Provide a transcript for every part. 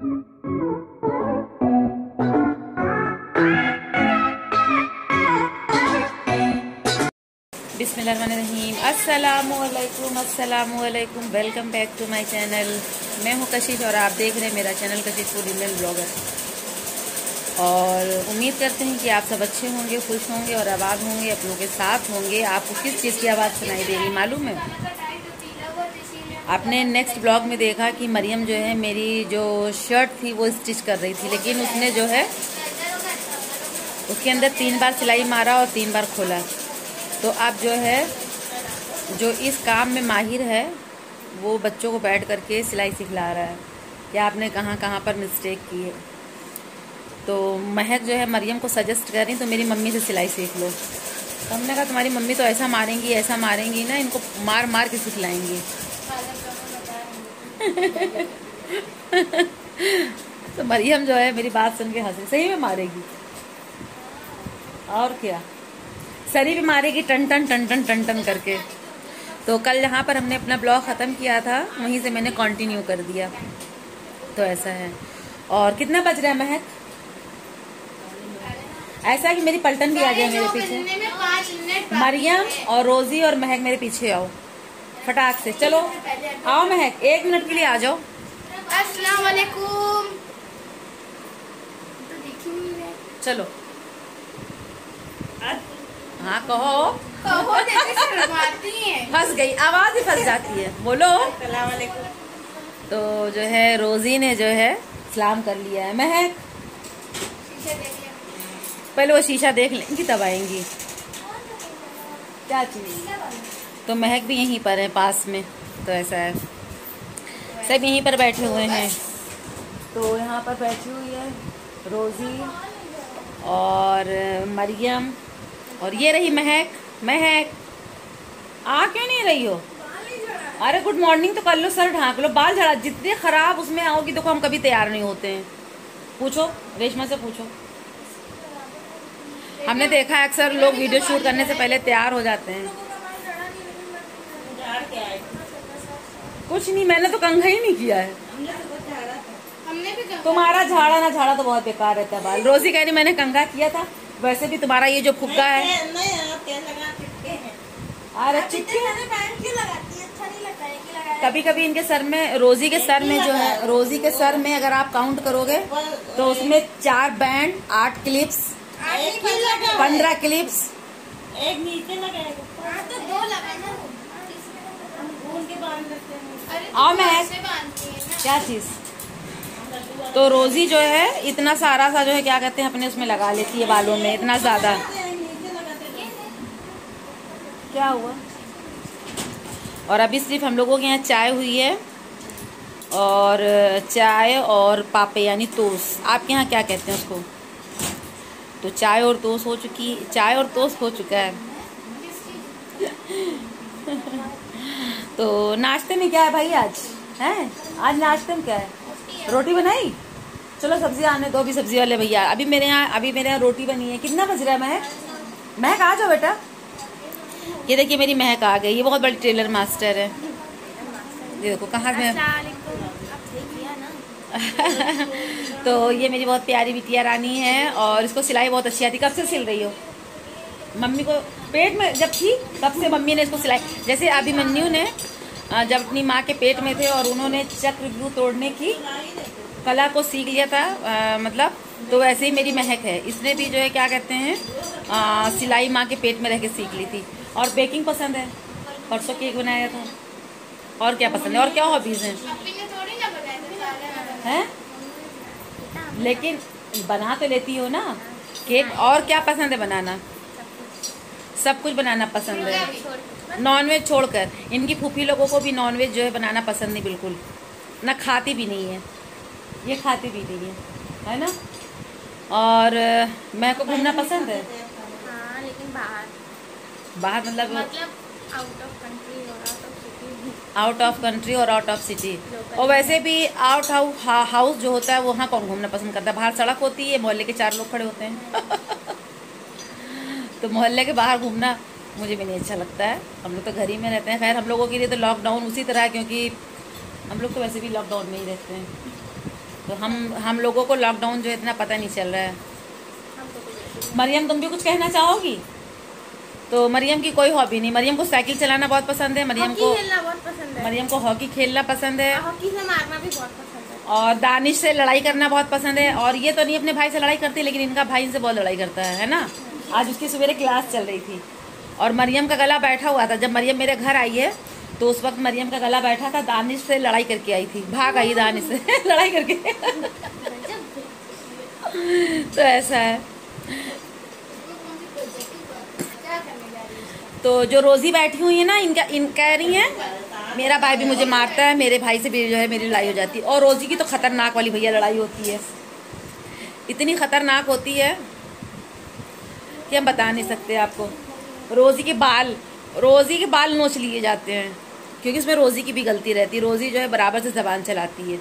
बिस्मिल्लाहिर्रहमानिर्रहीम। अस्सलामुअलैकुम, अस्सलामुअलैकुम। Welcome back to my channel. मैं हूं कशिश और आप देख रहे हैं मेरा चैनल कशिश फूड इंडियन ब्लॉगर। और उम्मीद करते हैं कि आप सब अच्छे होंगे, खुश होंगे और आबाद होंगे, अपनों के साथ होंगे। आपको किस चीज़ की आवाज़ सुनाई दे रही मालूम है? आपने नेक्स्ट ब्लॉग में देखा कि मरियम जो है मेरी जो शर्ट थी वो स्टिच कर रही थी, लेकिन उसने जो है उसके अंदर 3 बार सिलाई मारा और 3 बार खोला। तो अब जो है जो इस काम में माहिर है वो बच्चों को बैठ करके सिलाई सिखला रहा है कि आपने कहाँ कहाँ पर मिस्टेक की है। तो महक जो है मरियम को सजेस्ट कर रही तो मेरी मम्मी से सिलाई सीख लो। तो हमने कहा तुम्हारी मम्मी तो ऐसा मारेंगी ना, इनको मार मार के सिखलाएंगी। तो मरियम जो है मेरी बात सुन के हंसी, सही में मारेगी और क्या, सरी भी मारेगी टन टन टन टन टन टन करके। तो कल यहाँ पर हमने अपना ब्लॉग ख़त्म किया था, वहीं से मैंने कंटिन्यू कर दिया। तो ऐसा है। और कितना बज रहा है महक? ऐसा कि मेरी पलटन भी आ जाए मेरे पीछे। मरियम और रोजी और महक मेरे पीछे आओ फटाक से। चलो आओ महक, 1 मिनट के लिए आ जाओ। अस्सलाम वालेकुम। चलो हाँ कहो। फंस गई, आवाज ही फंस जाती है। बोलो अस्सलाम वालेकुम। तो जो है रोजी ने जो है सलाम कर लिया है। महक पहले वो शीशा देख लेंगी तब आएंगी। क्या चीज? तो महक भी यहीं पर है पास में। तो ऐसा है, सब यहीं पर बैठे हुए हैं। तो यहाँ पर बैठी हुई है रोजी और मरियम और ये रही महक। महक आ क्यों नहीं रही हो? अरे गुड मॉर्निंग तो कर लो, सर ढांक लो, बाल झड़ा। जितने खराब उसमें आओगी देखो, हम कभी तैयार नहीं होते हैं। पूछो रेशमा से पूछो। हमने देखा है अक्सर लोग वीडियो शूट करने से पहले तैयार हो जाते हैं। कुछ नहीं, मैंने तो कंघा ही नहीं किया है। तुम्हारा झाड़ा ना झाड़ा तो बहुत बेकार रहता है बाल। रोजी कह रही मैंने कंघा किया था। वैसे भी तुम्हारा ये जो फुग्गा है, अरे चिट्ठी कभी कभी इनके सर में, रोजी के सर में जो है, रोजी के सर में अगर आप काउंट करोगे तो उसमें 4 बैंड, 8 क्लिप्स, 15 क्लिप्स, एक नीचे लगाएगा तो 2 लगाना। और मैं क्या चीज? तो रोजी जो है इतना सारा सा जो है क्या कहते हैं अपने उसमें लगा लेती है बालों में, इतना ज्यादा। क्या हुआ? और अभी सिर्फ हम लोगों के यहाँ चाय हुई है, और चाय और पापे यानी टोस्ट। आपके यहाँ क्या कहते हैं उसको? तो चाय और टोस्ट हो चुकी, चाय और टोस्ट हो चुका है। तो नाश्ते में क्या है भाई आज? हैं आज नाश्ते में क्या है? रोटी बनाई? चलो सब्जी आने दो अभी सब्जी वाले भैया। अभी मेरे यहाँ रोटी बनी है। कितना बज रहा है महक? महक आ जाओ बेटा। ये देखिए मेरी महक आ गई। ये बहुत बड़ी टेलर मास्टर है। ये देखो कहाँ से। तो ये मेरी बहुत प्यारी बिटिया रानी है और इसको सिलाई बहुत अच्छी आती। कब से सिल रही हो? मम्मी को पेट में जब थी तब से मम्मी ने इसको सिलाई। जैसे अभिमन्यु ने जब अपनी माँ के पेट में थे और उन्होंने चक्रव्यूह तोड़ने की कला को सीख लिया था, मतलब तो वैसे ही मेरी महक है। इसने भी जो है क्या कहते हैं सिलाई माँ के पेट में रह के सीख ली थी। और बेकिंग पसंद है, परसों केक बनाया था। और क्या पसंद है? और क्या हॉबीज हैं? लेकिन बना तो लेती हो ना केक। और क्या पसंद है बनाना? सब कुछ बनाना पसंद है, नॉनवेज छोड़कर। इनकी फूफी लोगों को भी नॉनवेज जो है बनाना पसंद नहीं बिल्कुल, ना खाती भी नहीं है। ये खाती भी नहीं है ना। और मैं को घूमना पसंद है। हाँ, लेकिन बाहर मतलब आउट ऑफ कंट्री और आउट ऑफ सिटी। और वैसे भी आउट हाउस जो होता है वहाँ कौन घूमना पसंद करता है? बाहर सड़क होती है, मोहल्ले के 4 लोग खड़े होते हैं। तो मोहल्ले के बाहर घूमना मुझे भी नहीं अच्छा लगता है। हम लोग तो घर ही में रहते हैं। खैर हम लोगों के लिए तो लॉकडाउन उसी तरह है, क्योंकि हम लोग तो वैसे भी लॉकडाउन में ही रहते हैं। तो हम लोगों को लॉकडाउन जो है इतना पता नहीं चल रहा है। मरियम, तुम भी कुछ कहना चाहोगी? तो मरियम की कोई हॉबी नहीं। मरियम को साइकिल चलाना बहुत पसंद है, मरियम को हॉकी खेलना पसंद है, हॉकी से मारना भी बहुत पसंद है, और दानिश से लड़ाई करना बहुत पसंद है। और ये तो नहीं अपने भाई से लड़ाई करती, लेकिन इनका भाई इनसे बहुत लड़ाई करता है ना। आज उसकी सवेरे क्लास चल रही थी और मरियम का गला बैठा हुआ था। जब मरियम मेरे घर आई है तो उस वक्त मरियम का गला बैठा था, दानिश से लड़ाई करके आई थी, भाग आई दानिश से लड़ाई करके तो ऐसा है। तो जो रोजी बैठी हुई है ना, इन कह रही है मेरा भाई भी मुझे मारता है, मेरे भाई से भी जो है मेरी लड़ाई हो जाती है। और रोजी की तो खतरनाक वाली भैया लड़ाई होती है, इतनी खतरनाक होती है कि हम बता नहीं सकते आपको। रोजी के बाल नोच लिए जाते हैं, क्योंकि उसमें रोजी की भी गलती रहती है। रोजी जो है बराबर से जबान चलाती है।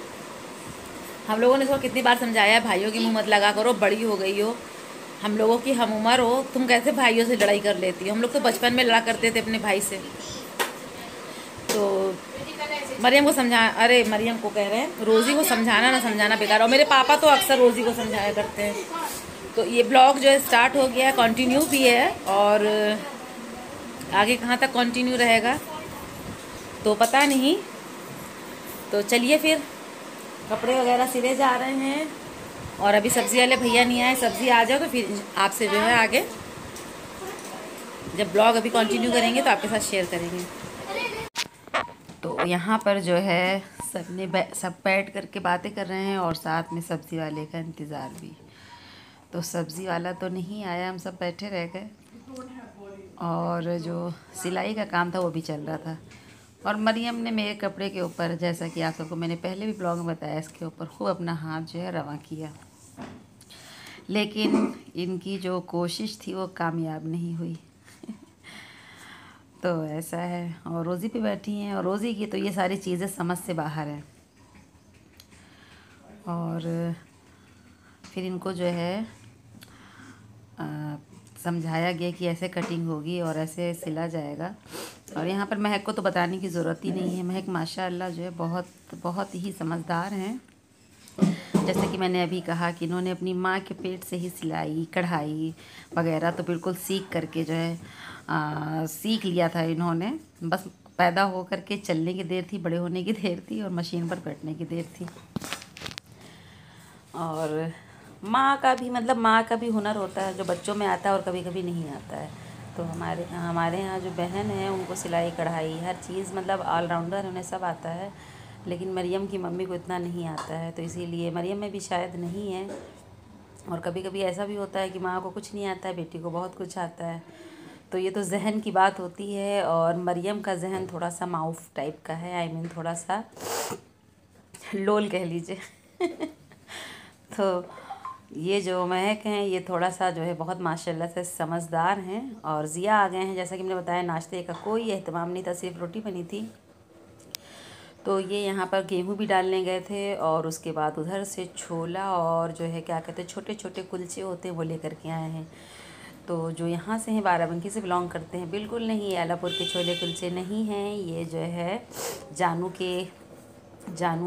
हम लोगों ने इसको कितनी बार समझाया है, भाइयों की मुंह मत लगा करो, बड़ी हो गई हो, हम लोगों की हम उम्र हो, तुम कैसे भाइयों से लड़ाई कर लेती हो। हम लोग तो बचपन में लड़ा करते थे अपने भाई से। तो मरियम को अरे मरियम को कह रहे हैं, रोजी को समझाना ना समझाना बेकार। और मेरे पापा तो अक्सर रोजी को समझाया करते हैं। तो ये ब्लॉग जो है स्टार्ट हो गया है, कंटिन्यू भी है, और आगे कहाँ तक कंटिन्यू रहेगा तो पता नहीं। तो चलिए फिर, कपड़े वगैरह सिले जा रहे हैं, और अभी सब्जी वाले भैया नहीं आए। सब्जी आ जाओ तो फिर आपसे जो है आगे जब ब्लॉग अभी कंटिन्यू करेंगे तो आपके साथ शेयर करेंगे। तो यहाँ पर जो है सब बैठ करके बातें कर रहे हैं, और साथ में सब्ज़ी वाले का इंतज़ार भी। तो सब्ज़ी वाला तो नहीं आया, हम सब बैठे रह गए, और जो सिलाई का काम था वो भी चल रहा था। और मरियम ने मेरे कपड़े के ऊपर, जैसा कि आप सबको मैंने पहले भी ब्लॉग में बताया, इसके ऊपर खूब अपना हाथ जो है रवा किया, लेकिन इनकी जो कोशिश थी वो कामयाब नहीं हुई तो ऐसा है। और रोज़ी पे बैठी हैं, और रोज़ी की तो ये सारी चीज़ें समझ से बाहर है। और फिर इनको जो है समझाया गया कि ऐसे कटिंग होगी और ऐसे सिला जाएगा। और यहाँ पर महक को तो बताने की ज़रूरत ही नहीं है। महक माशाल्लाह जो है बहुत बहुत ही समझदार हैं। जैसे कि मैंने अभी कहा कि इन्होंने अपनी माँ के पेट से ही सिलाई कढ़ाई वगैरह तो बिल्कुल सीख करके जो है सीख लिया था इन्होंने। बस पैदा हो करके चलने की देर थी, बड़े होने की देर थी, और मशीन पर बैठने की देर थी। और माँ का भी हुनर होता है जो बच्चों में आता है और कभी कभी नहीं आता है। तो हमारे यहाँ जो बहन है उनको सिलाई कढ़ाई हर चीज़ ऑलराउंडर, उन्हें सब आता है, लेकिन मरियम की मम्मी को इतना नहीं आता है। तो इसीलिए मरियम में भी शायद नहीं है। और कभी कभी ऐसा भी होता है कि माँ को कुछ नहीं आता है, बेटी को बहुत कुछ आता है। तो ये तो जहन की बात होती है, और मरियम का जहन थोड़ा सा माउफ टाइप का है, थोड़ा सा लोल कह लीजिए तो ये जो महक हैं ये थोड़ा सा जो है बहुत माशाल्लाह से समझदार हैं। और ज़िया आ गए हैं। जैसा कि मैंने बताया, नाश्ते का कोई एहतमाम नहीं था, सिर्फ रोटी बनी थी। तो ये यहाँ पर गेहूँ भी डालने गए थे, और उसके बाद उधर से छोला और जो है क्या कहते हैं छोटे छोटे कुलचे होते हैं वो लेकर के आए हैं। तो जो यहाँ से हैं बाराबंकी से बिलोंग करते हैं, बिल्कुल नहीं, ये आलापुर के छोले कुलचे नहीं हैं। ये जो है जानू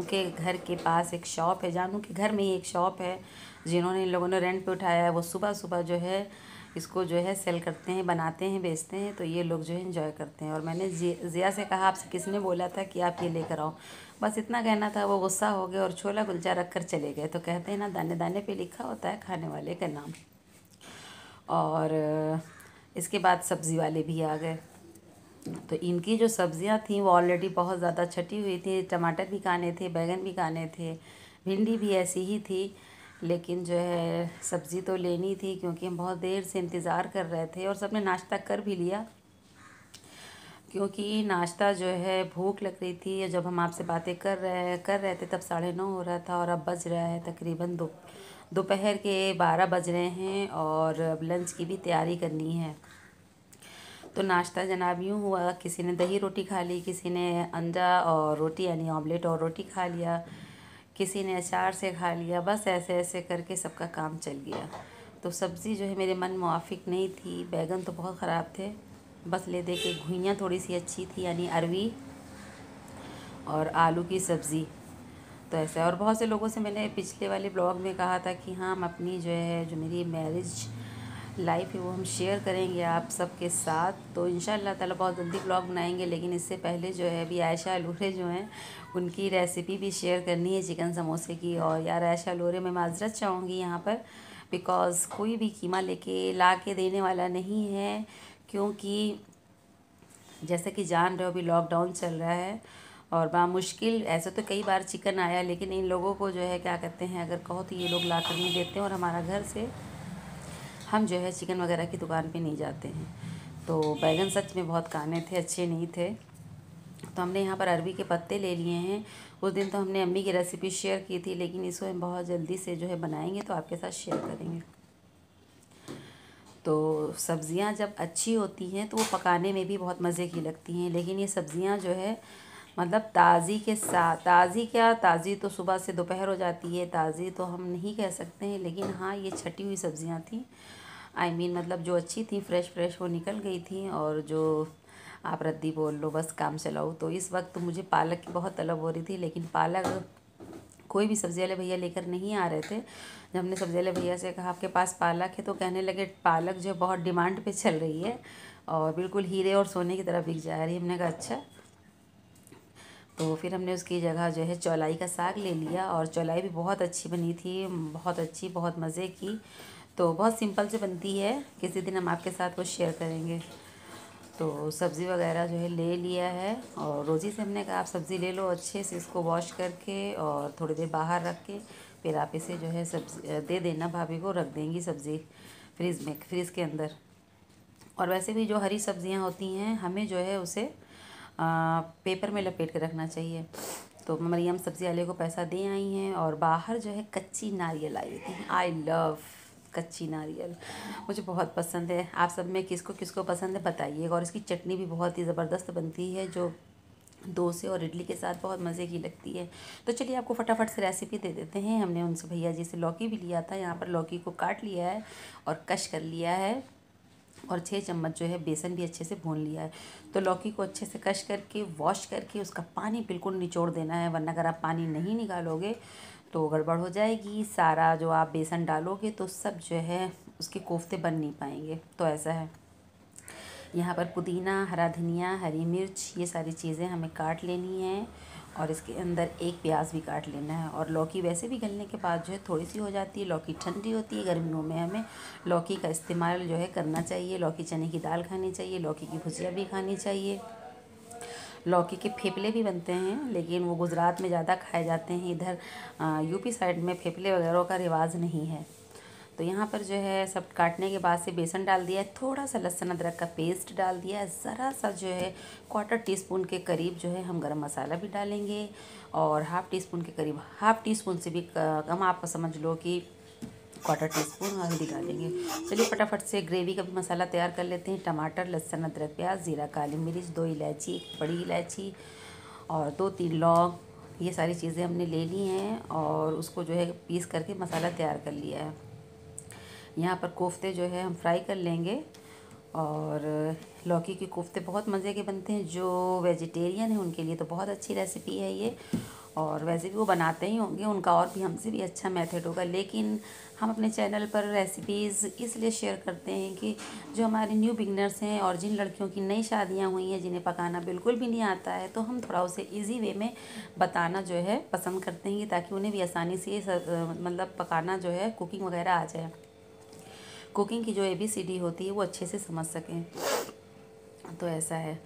के घर के पास एक शॉप है, जानू के घर में ही एक शॉप है जिन्होंने इन लोगों ने रेंट पे उठाया है। वो सुबह सुबह जो है इसको जो है सेल करते हैं, बनाते हैं, बेचते हैं। तो ये लोग जो है एंजॉय करते हैं। और मैंने ज़िया से कहा आपसे किसने बोला था कि आप ये लेकर आओ, बस इतना कहना था। वो गुस्सा हो गए और छोला कुलचा रख कर चले गए। तो कहते हैं ना, दाने दाने पे लिखा होता है खाने वाले का नाम। और इसके बाद सब्ज़ी वाले भी आ गए। तो इनकी जो सब्ज़ियाँ थी वो ऑलरेडी बहुत ज़्यादा छटी हुई थी। टमाटर भी खाने थे, बैगन भी खाने थे, भिंडी भी ऐसी ही थी। लेकिन जो है सब्ज़ी तो लेनी थी, क्योंकि हम बहुत देर से इंतज़ार कर रहे थे। और सबने नाश्ता कर भी लिया, क्योंकि नाश्ता जो है भूख लग रही थी। जब हम आपसे बातें कर रहे थे तब 9:30 हो रहा था, और अब बज रहा है तकरीबन दोपहर के 12 बज रहे हैं। और अब लंच की भी तैयारी करनी है। तो नाश्ता जनाब यूँ हुआ, किसी ने दही रोटी खा ली, किसी ने अंडा और रोटी यानी ऑमलेट और रोटी खा लिया, किसी ने अचार से खा लिया। बस ऐसे ऐसे करके सबका काम चल गया। तो सब्ज़ी जो है मेरे मन मुआफिक नहीं थी। बैगन तो बहुत ख़राब थे, बस ले दे के घुइयाँ थोड़ी सी अच्छी थी, यानी अरवी और आलू की सब्ज़ी। तो ऐसा है। और बहुत से लोगों से मैंने पिछले वाले ब्लॉग में कहा था कि हाँ, हम अपनी जो है जो मेरी मैरिज लाइफ है वो हम शेयर करेंगे आप सबके साथ। तो इंशाल्लाह ताला बहुत जल्दी ब्लॉग बनाएंगे, लेकिन इससे पहले जो है अभी आयशा अलोरे जो हैं उनकी रेसिपी भी शेयर करनी है चिकन समोसे की। और यार आयशा अलोरे मैं माजरत चाहूँगी यहाँ पर, बिकॉज़ कोई भी कीमा लेके ला के देने वाला नहीं है, क्योंकि जैसे कि जान रहे हो अभी लॉकडाउन चल रहा है और मुश्किल ऐसे तो कई बार चिकन आया, लेकिन इन लोगों को जो है क्या कहते हैं, अगर कहो तो ये लोग ला कर नहीं देते हैं और हमारा घर से हम जो है चिकन वगैरह की दुकान पे नहीं जाते हैं। तो बैगन सच में बहुत काने थे, अच्छे नहीं थे। तो हमने यहाँ पर अरबी के पत्ते ले लिए हैं। उस दिन तो हमने अम्मी की रेसिपी शेयर की थी, लेकिन इसको हम बहुत जल्दी से जो है बनाएंगे तो आपके साथ शेयर करेंगे। तो सब्ज़ियाँ जब अच्छी होती हैं तो वो पकाने में भी बहुत मज़े की लगती हैं, लेकिन ये सब्ज़ियाँ जो है मतलब ताज़ी के साथ, ताज़ी क्या, ताज़ी तो सुबह से दोपहर हो जाती है, ताज़ी तो हम नहीं कह सकते हैं, लेकिन हाँ ये छटी हुई सब्ज़ियाँ थी। मतलब जो अच्छी थी फ्रेश फ्रेश वो निकल गई थी, और जो आप रद्दी बोल लो बस काम चलाओ। तो इस वक्त तो मुझे पालक की बहुत तलब हो रही थी, लेकिन पालक कोई भी सब्ज़ी वाले भैया लेकर नहीं आ रहे थे। जब हमने सब्ज़ी वाले भैया से कहा आपके पास पालक है, तो कहने लगे पालक जो बहुत डिमांड पे चल रही है और बिल्कुल हीरे और सोने की तरह बिक जा रही है। हमने कहा अच्छा। तो फिर हमने उसकी जगह जो है चौलाई का साग ले लिया, और चौलाई भी बहुत अच्छी बनी थी, बहुत अच्छी, बहुत मज़े की। तो बहुत सिंपल से बनती है, किसी दिन हम आपके साथ वो शेयर करेंगे। तो सब्ज़ी वगैरह जो है ले लिया है, और रोज़ी से हमने कहा आप सब्ज़ी ले लो अच्छे से, इसको वॉश करके और थोड़ी देर बाहर रख के फिर आप इसे जो है सब्ज़ी दे देना, भाभी को रख देंगी सब्ज़ी फ्रिज़ के अंदर। और वैसे भी जो हरी सब्ज़ियाँ होती हैं हमें जो है उसे पेपर में लपेट के रखना चाहिए। तो मरियम सब्ज़ी वाले को पैसा दे आई हैं, और बाहर जो है कच्ची नारियल आई थी। आई लव कच्ची नारियल, मुझे बहुत पसंद है। आप सब में किसको किसको पसंद है बताइएगा। और इसकी चटनी भी बहुत ही ज़बरदस्त बनती है, जो डोसे और इडली के साथ बहुत मज़े की लगती है। तो चलिए आपको फटाफट से रेसिपी दे देते हैं। हमने उनसे भैया जी से लौकी भी लिया था, यहाँ पर लौकी को काट लिया है और कश कर लिया है, और 6 चम्मच जो है बेसन भी अच्छे से भून लिया है। तो लौकी को अच्छे से कश करके वॉश करके उसका पानी बिल्कुल निचोड़ देना है, वरना अगर आप पानी नहीं निकालोगे तो गड़बड़ हो जाएगी। सारा जो आप बेसन डालोगे तो सब जो है उसके कोफ्ते बन नहीं पाएंगे। तो ऐसा है। यहाँ पर पुदीना, हरा धनिया, हरी मिर्च, ये सारी चीज़ें हमें काट लेनी है, और इसके अंदर एक प्याज भी काट लेना है। और लौकी वैसे भी गलने के बाद जो है थोड़ी सी हो जाती है, लौकी ठंडी होती है। गर्मियों में हमें लौकी का इस्तेमाल जो है करना चाहिए। लौकी चने की दाल खानी चाहिए, लौकी की भुजिया भी खानी चाहिए। लौकी के फेफले भी बनते हैं, लेकिन वो गुजरात में ज़्यादा खाए जाते हैं, इधर यूपी साइड में फेफले वगैरह का रिवाज नहीं है। तो यहाँ पर जो है सब काटने के बाद से बेसन डाल दिया है, थोड़ा सा लहसुन अदरक का पेस्ट डाल दिया है, ज़रा सा जो है 1/4 टीस्पून के करीब जो है हम गरम मसाला भी डालेंगे, और हाफ़ टी स्पून के करीब, हाफ़ टी स्पून से भी कम आप समझ लो कि 1/4 टीस्पून हल्दी डालेंगे। चलिए फटाफट से ग्रेवी का भी मसाला तैयार कर लेते हैं। टमाटर, लहसुन, अदरक, प्याज, जीरा, काली मिर्च, 2 इलायची, 1 बड़ी इलायची और 2-3 लौंग, ये सारी चीज़ें हमने ले ली हैं, और उसको जो है पीस करके मसाला तैयार कर लिया है। यहाँ पर कोफ्ते जो है हम फ्राई कर लेंगे, और लौकी के कोफ्ते बहुत मज़े के बनते हैं। जो वेजिटेरियन है उनके लिए तो बहुत अच्छी रेसिपी है ये, और वैसे भी वो बनाते ही होंगे, उनका और भी हमसे भी अच्छा मेथड होगा। लेकिन हम अपने चैनल पर रेसिपीज़ इसलिए शेयर करते हैं कि जो हमारे न्यू बिगनर्स हैं और जिन लड़कियों की नई शादियां हुई हैं, जिन्हें पकाना बिल्कुल भी नहीं आता है, तो हम थोड़ा उसे इजी वे में बताना जो है पसंद करते हैं, ताकि उन्हें भी आसानी से मतलब पकाना जो है कुकिंग वगैरह आ जाए, कुकिंग की जो ABCD होती है वो अच्छे से समझ सकें। तो ऐसा है।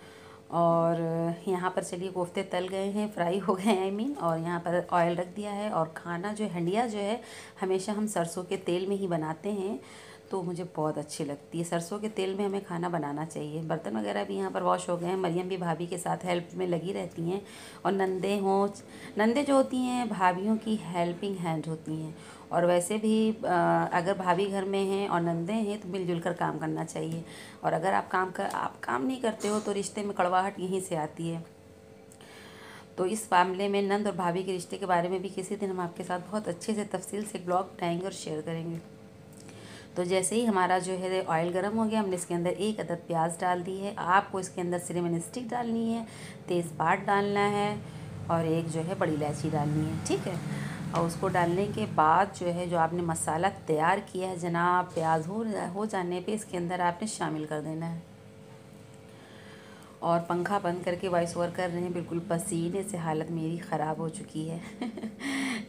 और यहाँ पर चलिए कोफ्ते तल गए हैं, फ्राई हो गए हैं और यहाँ पर ऑयल रख दिया है। और खाना जो हंडिया जो है हमेशा हम सरसों के तेल में ही बनाते हैं, तो मुझे बहुत अच्छी लगती है। सरसों के तेल में हमें खाना बनाना चाहिए। बर्तन वगैरह भी यहाँ पर वॉश हो गए हैं। मरियम भी भाभी के साथ हेल्प में लगी रहती हैं, और नंदे जो होती हैं भाभीयों की हेल्पिंग हैंड होती हैं। और वैसे भी अगर भाभी घर में हैं और नंदे हैं तो मिलजुल कर काम करना चाहिए। और अगर आप काम नहीं करते हो तो रिश्ते में कड़वाहट यहीं से आती है। तो इस मामले में नंद और भाभी के रिश्ते के बारे में भी किसी दिन हम आपके साथ बहुत अच्छे से तफसील से ब्लॉग बनाएंगे और शेयर करेंगे। तो जैसे ही हमारा जो है ऑयल गर्म हो गया, हमने इसके अंदर 1 अदद प्याज डाल दी है। आपको इसके अंदर सिनेमन स्टिक डालनी है, तेज़पात डालना है, और एक जो है बड़ी इलायची डालनी है, ठीक है। और उसको डालने के बाद जो है जो आपने मसाला तैयार किया है जनाब, प्याज हो जाने पे इसके अंदर आपने शामिल कर देना है। और पंखा बंद करके वॉइस ओवर कर रहे हैं, बिल्कुल पसीने से हालत मेरी ख़राब हो चुकी है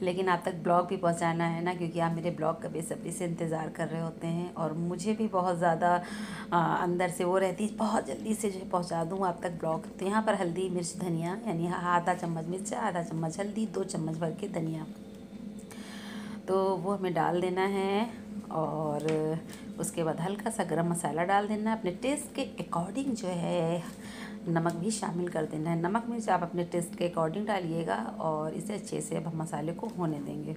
लेकिन आप तक ब्लॉग भी पहुंचाना है ना, क्योंकि आप मेरे ब्लॉग का बेसब्री से इंतज़ार कर रहे होते हैं और मुझे भी बहुत ज़्यादा अंदर से वो रहती है बहुत जल्दी से जो है पहुँचा दूँ आप तक ब्लॉग। तो यहाँ पर हल्दी मिर्च धनिया, यानी आधा चम्मच मिर्च, आधा चम्मच हल्दी, 2 चम्मच भर के धनिया, तो वो हमें डाल देना है। और उसके बाद हल्का सा गरम मसाला डाल देना है, अपने टेस्ट के अकॉर्डिंग जो है नमक भी शामिल कर देना है। नमक मिर्च आप अपने टेस्ट के अकॉर्डिंग डालिएगा और इसे अच्छे से अब हम मसाले को होने देंगे।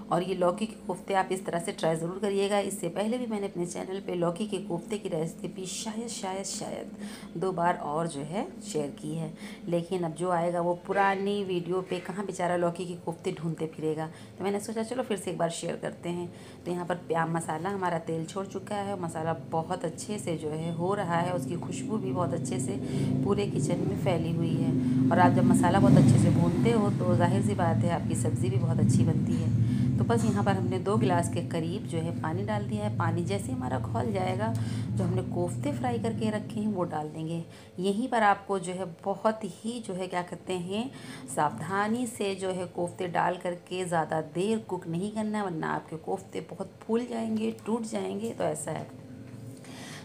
और ये लौकी के कोफ्ते आप इस तरह से ट्राई ज़रूर करिएगा। इससे पहले भी मैंने अपने चैनल पे लौकी के कोफ्ते की रेसिपी शायद 2 बार और जो है शेयर की है, लेकिन अब जो आएगा वो पुरानी वीडियो पे कहाँ बेचारा लौकी के कोफ्ते ढूंढते फिरेगा, तो मैंने सोचा चलो फिर से एक बार शेयर करते हैं। तो यहाँ पर मसाला हमारा तेल छोड़ चुका है, मसाला बहुत अच्छे से जो है हो रहा है, उसकी खुशबू भी बहुत अच्छे से पूरे किचन में फैली हुई है। और आप जब मसाला बहुत अच्छे से भूनते हो तो जाहिर सी बात है आपकी सब्ज़ी भी बहुत अच्छी बनती है। तो बस यहाँ पर हमने 2 गिलास के करीब जो है पानी डाल दिया है। पानी जैसे हमारा खौल जाएगा, जो हमने कोफ्ते फ्राई करके रखे हैं वो डाल देंगे। यहीं पर आपको जो है बहुत ही जो है क्या कहते हैं सावधानी से जो है कोफ्ते डाल करके ज़्यादा देर कुक नहीं करना है, वरना आपके कोफ्ते बहुत फूल जाएंगे, टूट जाएंगे। तो ऐसा है,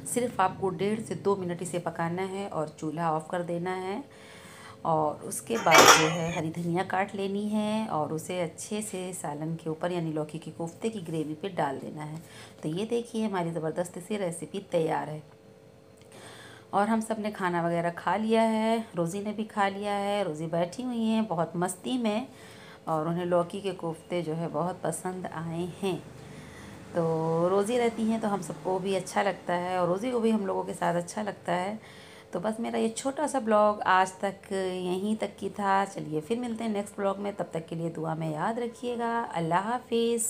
सिर्फ आपको 1.5 से 2 मिनट इसे पकाना है और चूल्हा ऑफ कर देना है। और उसके बाद जो है हरी धनिया काट लेनी है और उसे अच्छे से सालन के ऊपर यानी लौकी के कोफ्ते की ग्रेवी पे डाल देना है। तो ये देखिए हमारी ज़बरदस्त सी रेसिपी तैयार है। और हम सब ने खाना वगैरह खा लिया है, रोज़ी ने भी खा लिया है। रोज़ी बैठी हुई हैं बहुत मस्ती में और उन्हें लौकी के कोफ्ते जो है बहुत पसंद आए हैं। तो रोज़ी रहती हैं तो हम सबको भी अच्छा लगता है और रोज़ी को भी हम लोगों के साथ अच्छा लगता है। तो बस मेरा ये छोटा सा ब्लॉग आज तक यहीं तक की था। चलिए फिर मिलते हैं नेक्स्ट ब्लॉग में, तब तक के लिए दुआ में याद रखिएगा। अल्लाह हाफिज़।